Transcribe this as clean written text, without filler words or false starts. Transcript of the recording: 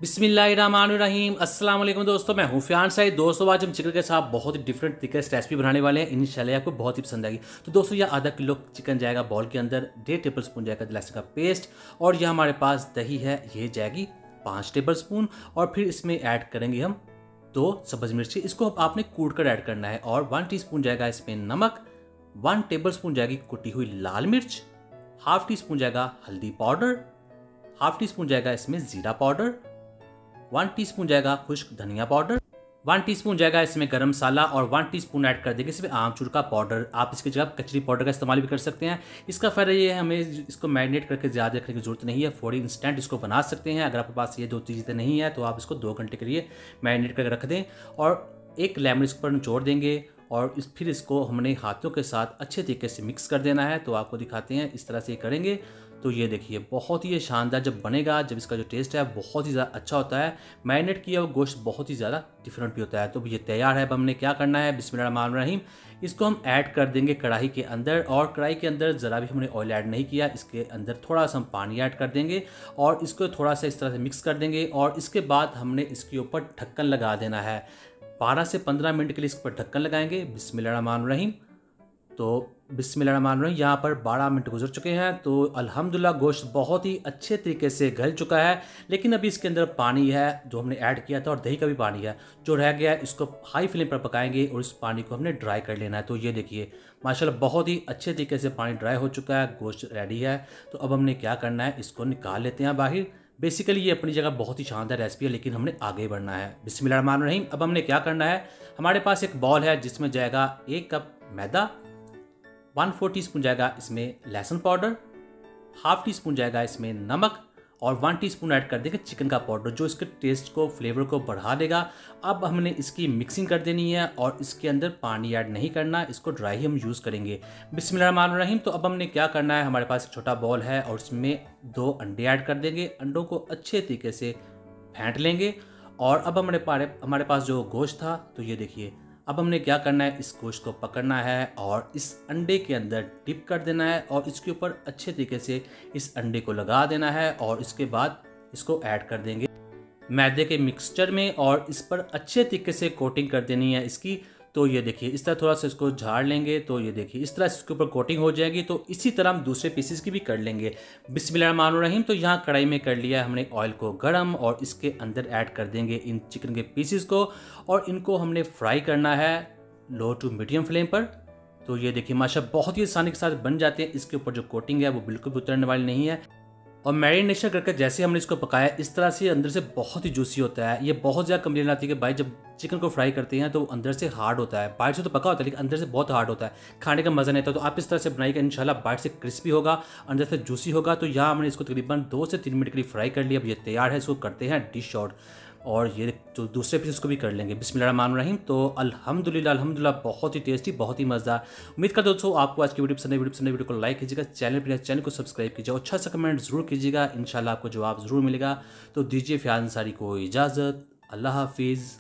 बिस्मिल्लाहिर्रहमानिर्रहीम। अस्सलाम वालेकुम दोस्तों, मैं हूँ फियाज साइद। दोस्तों आज हम चिकन के साथ बहुत ही डिफरेंट तरीके से रेसिपी बनाने वाले हैं। इंशाल्लाह आपको बहुत ही पसंद आएगी। तो दोस्तों यह आधा किलो चिकन जाएगा बाउल के अंदर, 1.5 टेबल स्पून जाएगा लहसुन का पेस्ट, और यह हमारे पास दही है, ये जाएगी 5 टेबल स्पून। और फिर इसमें ऐड करेंगे हम 2 सब्ज़ मिर्ची, इसको आपने कूट कर ऐड करना है। और 1 टीस्पून जाएगा इसमें नमक, 1 टेबल स्पून जाएगी कुटी हुई लाल मिर्च, हाफ टी स्पून जाएगा हल्दी पाउडर, हाफ टी स्पून जाएगा इसमें ज़ीरा पाउडर, 1 टीस्पून जाएगा खुश्क धनिया पाउडर, 1 टीस्पून जाएगा इसमें गरम मसाला, और 1 टीस्पून ऐड कर देंगे इसमें आमचूर का पाउडर। आप इसकी जगह कचरी पाउडर का इस्तेमाल भी कर सकते हैं। इसका फ़ायदा ये है, हमें इसको मैरिनेट करके ज़्यादा रखने की जरूरत नहीं है, फौरी इंस्टेंट इसको बना सकते हैं। अगर आपके पास ये 2 चीज़ें नहीं है तो आप इसको 2 घंटे के लिए मैरिनेट करके रख दें, और एक लेमन इस पर निचोड़ देंगे, और फिर इसको हमने हाथों के साथ अच्छे तरीके से मिक्स कर देना है। तो आपको दिखाते हैं, इस तरह से करेंगे तो ये देखिए बहुत ही शानदार जब बनेगा, जब इसका जो टेस्ट है बहुत ही ज़्यादा अच्छा होता है। मैरिनेट किया हुआ गोश्त बहुत ही ज़्यादा डिफरेंट भी होता है। तो ये तैयार है। अब हमने क्या करना है, बिस्मिल्लाहिर्रहमानिर्रहीम, इसको हम ऐड कर देंगे कढ़ाई के अंदर। और कढ़ाई के अंदर ज़रा भी हमने ऑयल ऐड नहीं किया, इसके अंदर थोड़ा सा हम पानी ऐड कर देंगे, और इसको थोड़ा सा इस तरह से मिक्स कर देंगे। और इसके बाद हमने इसके ऊपर ढक्कन लगा देना है। 12 से 15 मिनट के लिए इस पर ढक्कन लगाएंगे। बिस्मिल्लाहिर्रहमानिर्रहीम। तो बिस्मिल्लाहिर्रहमानिर्रहीम, यहाँ पर 12 मिनट गुजर चुके हैं। तो अल्हम्दुलिल्लाह गोश्त बहुत ही अच्छे तरीके से गल चुका है, लेकिन अभी इसके अंदर पानी है जो हमने ऐड किया था, और दही का भी पानी है जो रह गया है। इसको हाई फ्लेम पर पकाएंगे, और इस पानी को हमने ड्राई कर लेना है। तो ये देखिए माशाल्लाह बहुत ही अच्छे तरीके से पानी ड्राई हो चुका है, गोश्त रेडी है। तो अब हमने क्या करना है, इसको निकाल लेते हैं बाहर। बेसिकली ये अपनी जगह बहुत ही शानदार रेसिपी है, लेकिन हमने आगे बढ़ना है। बिस्मिल्लाहिर्रहमानिर्रहीम। अब हमने क्या करना है, हमारे पास एक बॉल है जिसमें जाएगा 1 कप मैदा, 1/4 टीस्पून जाएगा इसमें लहसुन पाउडर, हाफ टी स्पून जाएगा इसमें नमक, और 1 टीस्पून ऐड कर देंगे चिकन का पाउडर जो इसके टेस्ट को, फ्लेवर को बढ़ा देगा। अब हमने इसकी मिक्सिंग कर देनी है, और इसके अंदर पानी ऐड नहीं करना, इसको ड्राई ही हम यूज़ करेंगे। बिस्मिल्लाहिर्रहमानिर्रहीम। तो अब हमने क्या करना है, हमारे पास एक छोटा बॉल है, और उसमें 2 अंडे ऐड कर देंगे। अंडों को अच्छे तरीके से फेंट लेंगे। और अब हमारे पास जो गोश्त था, तो ये देखिए अब हमने क्या करना है, इस गोश्त को पकड़ना है और इस अंडे के अंदर डिप कर देना है, और इसके ऊपर अच्छे तरीके से इस अंडे को लगा देना है। और इसके बाद इसको ऐड कर देंगे मैदे के मिक्सचर में, और इस पर अच्छे तरीके से कोटिंग कर देनी है इसकी। तो ये देखिए इस तरह थोड़ा सा इसको झाड़ लेंगे, तो ये देखिए इस तरह इसके ऊपर कोटिंग हो जाएगी। तो इसी तरह हम दूसरे पीसेस की भी कर लेंगे। बिस्मिल्लाहिर्रहमानिर्रहीम। तो यहाँ कढ़ाई में कर लिया है हमने ऑयल को गरम, और इसके अंदर ऐड कर देंगे इन चिकन के पीसेस को, और इनको हमने फ्राई करना है लो टू मीडियम फ्लेम पर। तो ये देखिए माशाल्लाह बहुत ही आसानी के साथ बन जाते हैं। इसके ऊपर जो कोटिंग है वो बिल्कुल भी उतरने वाली नहीं है। और मैरिनेशन करके जैसे हमने इसको पकाया, इस तरह से अंदर से बहुत ही जूसी होता है। ये बहुत ज़्यादा कंप्लेन आती है कि भाई जब चिकन को फ्राई करते हैं तो अंदर से हार्ड होता है, बाहर से तो पका होता है लेकिन अंदर से बहुत हार्ड होता है, खाने का मज़ा नहीं आता। तो आप इस तरह से बनाइएगा, इंशाल्लाह बाहर से क्रिस्पी होगा, अंदर से जूसी होगा। तो यहाँ हमने इसको तकरीबन 2 से 3 मिनट के लिए फ्राई कर लिया। अब ये तैयार है, इसको करते हैं डिश आउट, और ये जो दूसरे पीस उसको भी कर लेंगे। बिस्मिल्लाहिर्रहमानिर्रहीम। तो अल्हम्दुलिल्लाह बहुत ही टेस्टी, बहुत ही मज़ेदार। उम्मीद करता हूं दोस्तों आपको आज की वीडियो पसंद है। वीडियो को लाइक कीजिएगा, चैनल को सब्सक्राइब कीजिए, अच्छा सा कमेंट ज़रूर कीजिएगा। इंशाल्लाह आपको जवाब ज़रूर मिलेगा। तो दीजिए फियाज अंसारी को इजाज़त। अल्लाह हाफिज़।